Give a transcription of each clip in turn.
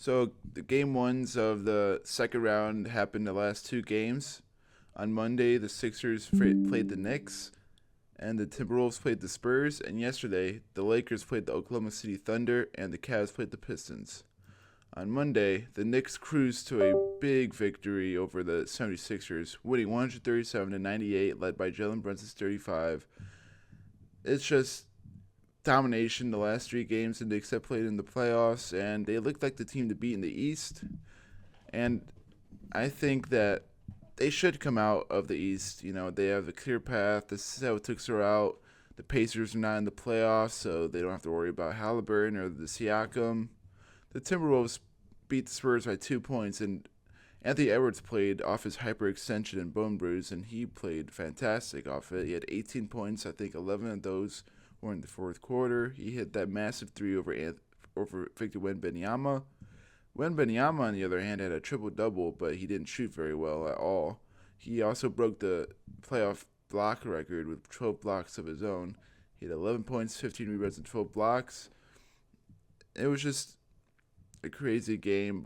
So the game ones of the second round happened the last two games. On Monday, the Sixers played the Knicks, and the Timberwolves played the Spurs. And yesterday, the Lakers played the Oklahoma City Thunder, and the Cavs played the Pistons. On Monday, the Knicks cruised to a big victory over the 76ers, winning 137 to 98, led by Jalen Brunson's 35. It's just domination the last three games the Knicks have played in the playoffs, and they look like the team to beat in the East. And I think that they should come out of the East. They have a clear path. The Celtics are out. The Pacers are not in the playoffs, so they don't have to worry about Halliburton or the Siakam. The Timberwolves beat the Spurs by 2 points, and Anthony Edwards played off his hyperextension and bone bruise, and he played fantastic off it. He had 18 points. I think 11 of those were in the fourth quarter. He hit that massive three over Victor Wembanyama. Wembanyama, on the other hand, had a triple-double, but he didn't shoot very well at all. He also broke the playoff block record with 12 blocks of his own. He had 11 points, 15 rebounds, and 12 blocks. It was just a crazy game,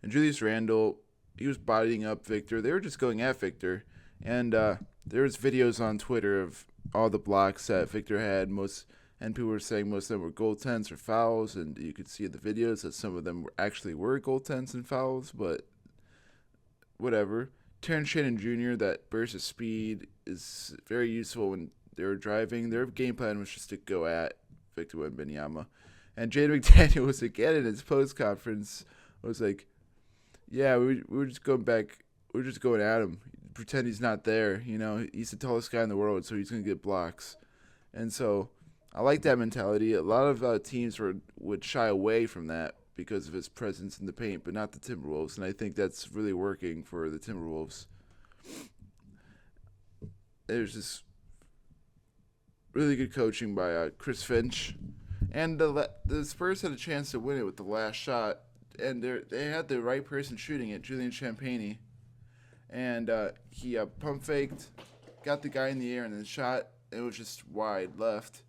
and Julius Randle, he was bodying up Victor. They were just going at Victor, and there was videos on Twitter of all the blocks that Victor had. And people were saying most of them were goaltends or fouls, and you could see in the videos that some of them were goaltends and fouls, but whatever. Terrence Shannon Jr., that burst of speed is very useful when they were driving. Their game plan was just to go at Victor Wembanyama. And Jaden McDaniel was again in his post conference was like, yeah, we're just going back. We're just going at him. Pretend he's not there. He's the tallest guy in the world, so he's going to get blocks. And so I like that mentality. A lot of teams would shy away from that because of his presence in the paint, but not the Timberwolves. And I think that's really working for the Timberwolves. There's this really good coaching by Chris Finch. And the Spurs had a chance to win it with the last shot. And they had the right person shooting it, Julian Champagnie. And he pump faked, got the guy in the air, and then shot. It was just wide left.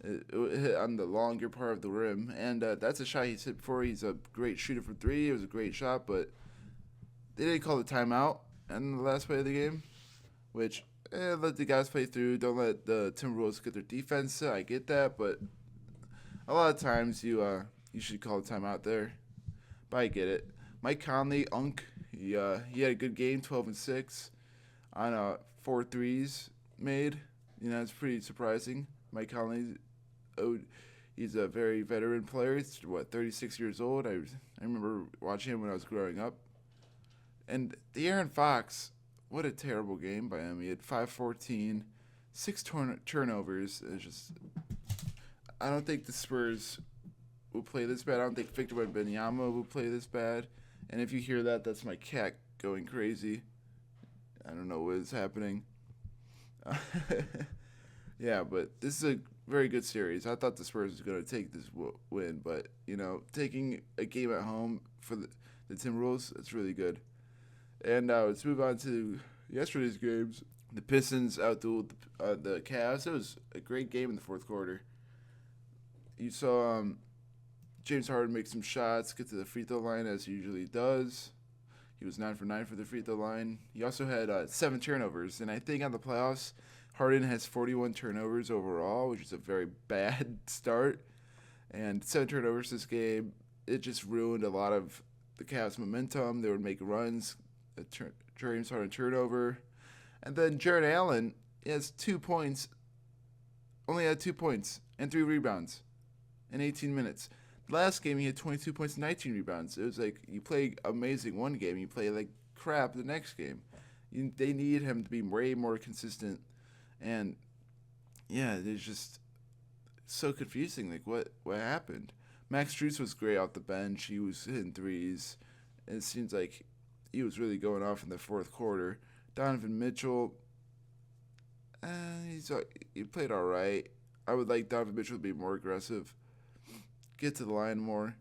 It hit on the longer part of the rim. And that's a shot he's hit before. He's a great shooter from three. It was a great shot, but they didn't call the timeout in the last play of the game, which let the guys play through. Don't let the Timberwolves get their defense. I get that, but a lot of times you should call a timeout there. But I get it. Mike Conley, he had a good game, 12 and 6 on 4 threes made. It's pretty surprising. Mike Conley, he's a very veteran player. He's 36 years old. I remember watching him when I was growing up. And De'Aaron Fox, what a terrible game by him. He had 5-14, 6 turnovers. It's just, I don't think the Spurs will play this bad. I don't think Victor Wembanyama will play this bad. And if you hear that, that's my cat going crazy. I don't know what is happening. Yeah, but this is a very good series. I thought the Spurs was going to take this win, but, taking a game at home for the Timberwolves, it's really good. And let's move on to yesterday's games. The Pistons outdueled the Cavs. It was a great game in the fourth quarter. You saw James Harden make some shots, get to the free throw line as he usually does. He was 9 for 9 for the free throw line. He also had 7 turnovers, and I think on the playoffs, Harden has 41 turnovers overall, which is a very bad start. And 7 turnovers this game, it just ruined a lot of the Cavs' momentum. They would make runs, James Harden turnover. And then Jared Allen has 2 points, only had 2 points and 3 rebounds in 18 minutes. Last game, he had 22 points and 19 rebounds. It was like you play amazing one game, you play like crap the next game. They need him to be way more consistent. And, yeah, it's just so confusing. Like, what happened? Max Strus was great off the bench. He was hitting threes. And it seems like he was really going off in the fourth quarter. Donovan Mitchell, he played all right. I would like Donovan Mitchell to be more aggressive, get to the line more.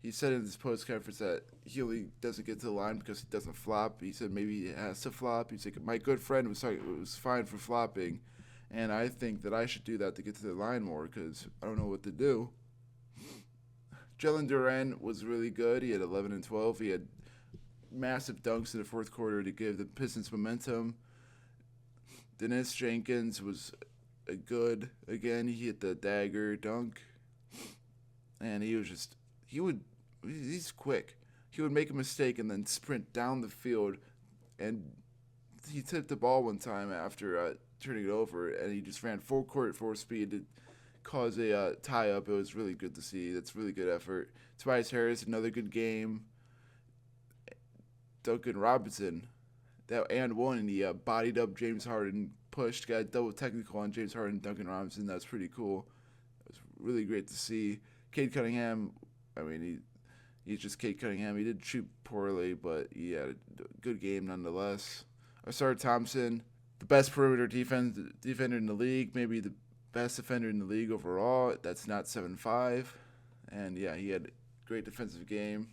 He said in his post conference that he only doesn't get to the line because he doesn't flop. He said maybe he has to flop. He's like, my good friend was fine for flopping, and I think that I should do that to get to the line more because I don't know what to do. Jalen Duran was really good. He had 11 and 12. He had massive dunks in the fourth quarter to give the Pistons momentum. Dennis Jenkins was a good again. He hit the dagger dunk, and he's quick. He would make a mistake and then sprint down the field, and he tipped the ball one time after turning it over, and he just ran full court, full speed to cause a tie up. It was really good to see. That's really good effort. Tobias Harris, another good game. Duncan Robinson, that and one, and he bodied up James Harden, pushed, got a double technical on James Harden, Duncan Robinson. That's pretty cool. It was really great to see. Cade Cunningham, I mean, he's just Cade Cunningham. He did shoot poorly, but he had a good game nonetheless. Asar Thompson, the best perimeter defender in the league, maybe the best defender in the league overall. That's not 7'5", and yeah, he had a great defensive game.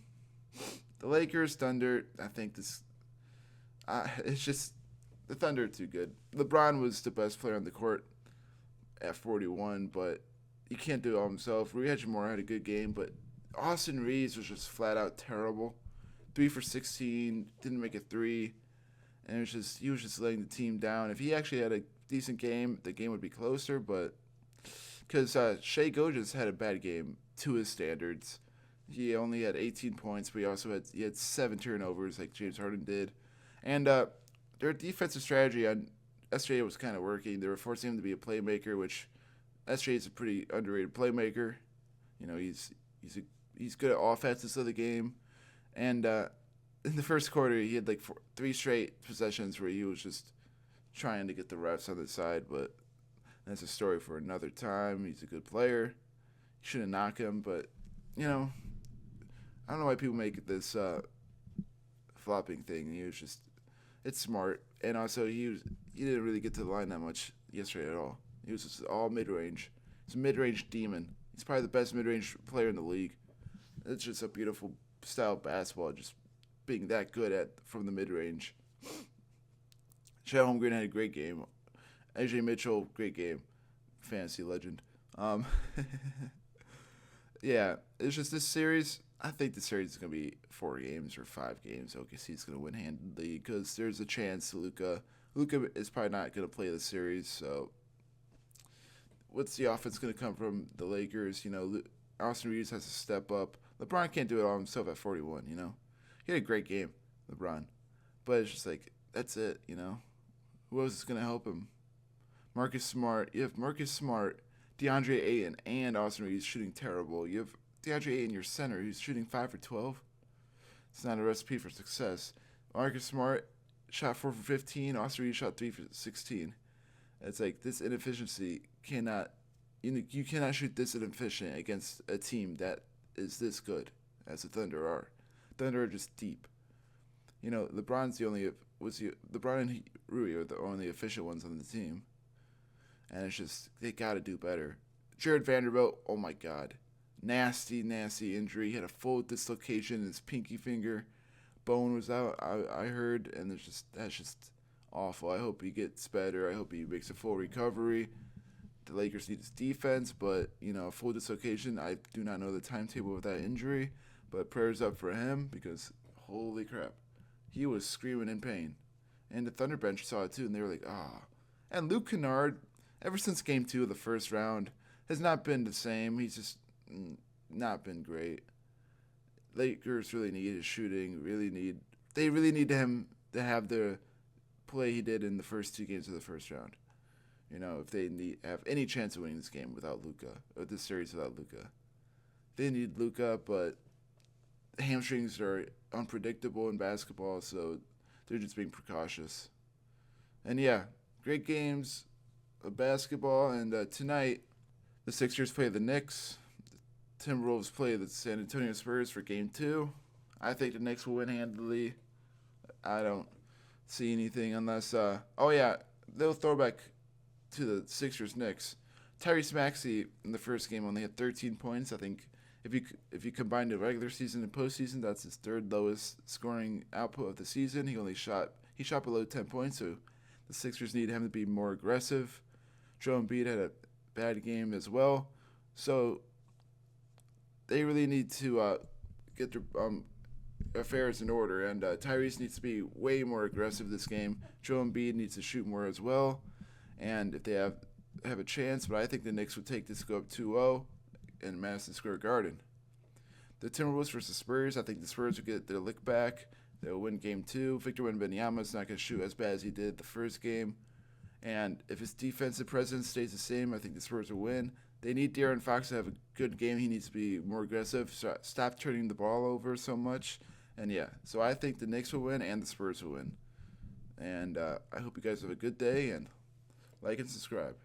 The Lakers, Thunder, I think this, it's just the Thunder are too good. LeBron was the best player on the court at 41, but he can't do it all himself. Rui Hachimura had a good game, but Austin Reeves was just flat out terrible. 3 for 16, didn't make a three, and he was just letting the team down. If he actually had a decent game, the game would be closer, but because Shea Gilgeous had a bad game to his standards. He only had 18 points, but he had 7 turnovers like James Harden did. And their defensive strategy on SJ was kind of working. They were forcing him to be a playmaker, which SJ is a pretty underrated playmaker. You know, he's good at offenses of the game. And in the first quarter, he had like 3 straight possessions where he was just trying to get the refs on the side, but that's a story for another time. He's a good player. You shouldn't knock him, but, you know, I don't know why people make this flopping thing. It's smart. And also, he didn't really get to the line that much yesterday at all. He was just all mid-range. He's a mid-range demon. He's probably the best mid-range player in the league. It's just a beautiful style of basketball, just being that good from the mid-range. Chet Holmgren had a great game. AJ Mitchell, great game. Fantasy legend. Yeah, it's just this series. I think the series is going to be 4 games or 5 games. OKC is going to win handedly because there's a chance Luka is probably not going to play the series. So, what's the offense going to come from the Lakers? You know, Austin Reeves has to step up. LeBron can't do it all himself at 41. You know, he had a great game, LeBron, but it's just like that's it. You know, who else is going to help him? Marcus Smart. You have Marcus Smart, DeAndre Ayton, and Austin Reeves shooting terrible. You have DeAndre Ayton, your center, who's shooting 5 for 12. It's not a recipe for success. Marcus Smart shot 4 for 15. Austin Reeves shot 3 for 16. It's like this inefficiency cannot. You cannot shoot this inefficient against a team that is this good as the Thunder are. Thunder are just deep. You know, LeBron and Rui are the only efficient ones on the team. And it's just, they got to do better. Jared Vanderbilt, oh my God. Nasty injury. He had a full dislocation in his pinky finger. Bone was out, I heard, and that's just awful. I hope he gets better. I hope he makes a full recovery. The Lakers need his defense, but, you know, full dislocation. I do not know the timetable of that injury, but prayers up for him because, holy crap, he was screaming in pain. And the Thunder bench saw it too, and they were like, ah. And Luke Kennard, ever since Game 2 of the first round, has not been the same. He's just not been great. Lakers really need his shooting. They really need him to have the play he did in the first 2 games of the first round. You know, if they have any chance of winning this game without Luka, or this series without Luka, they need Luka. But hamstrings are unpredictable in basketball, so they're just being precautious. And yeah, great games of basketball. And tonight, the Sixers play the Knicks. The Timberwolves play the San Antonio Spurs for Game 2. I think the Knicks will win handily. I don't see anything unless... they'll throw back to the Sixers-Knicks. Tyrese Maxey in the first game only had 13 points. I think if you combine the regular season and postseason, that's his 3rd lowest scoring output of the season. He shot below 10 points, so the Sixers need him to be more aggressive. Joel Embiid had a bad game as well. So they really need to get their affairs in order, and Tyrese needs to be way more aggressive this game. Joel Embiid needs to shoot more as well, and if they have a chance, but I think the Knicks would take this go up 2-0 in Madison Square Garden. The Timberwolves versus Spurs, I think the Spurs will get their lick back. They'll win game two. Victor Wembanyama is not going to shoot as bad as he did the first game. And if his defensive presence stays the same, I think the Spurs will win. They need De'Aaron Fox to have a good game. He needs to be more aggressive. So stop turning the ball over so much. And yeah, so I think the Knicks will win and the Spurs will win. And I hope you guys have a good day and like and subscribe.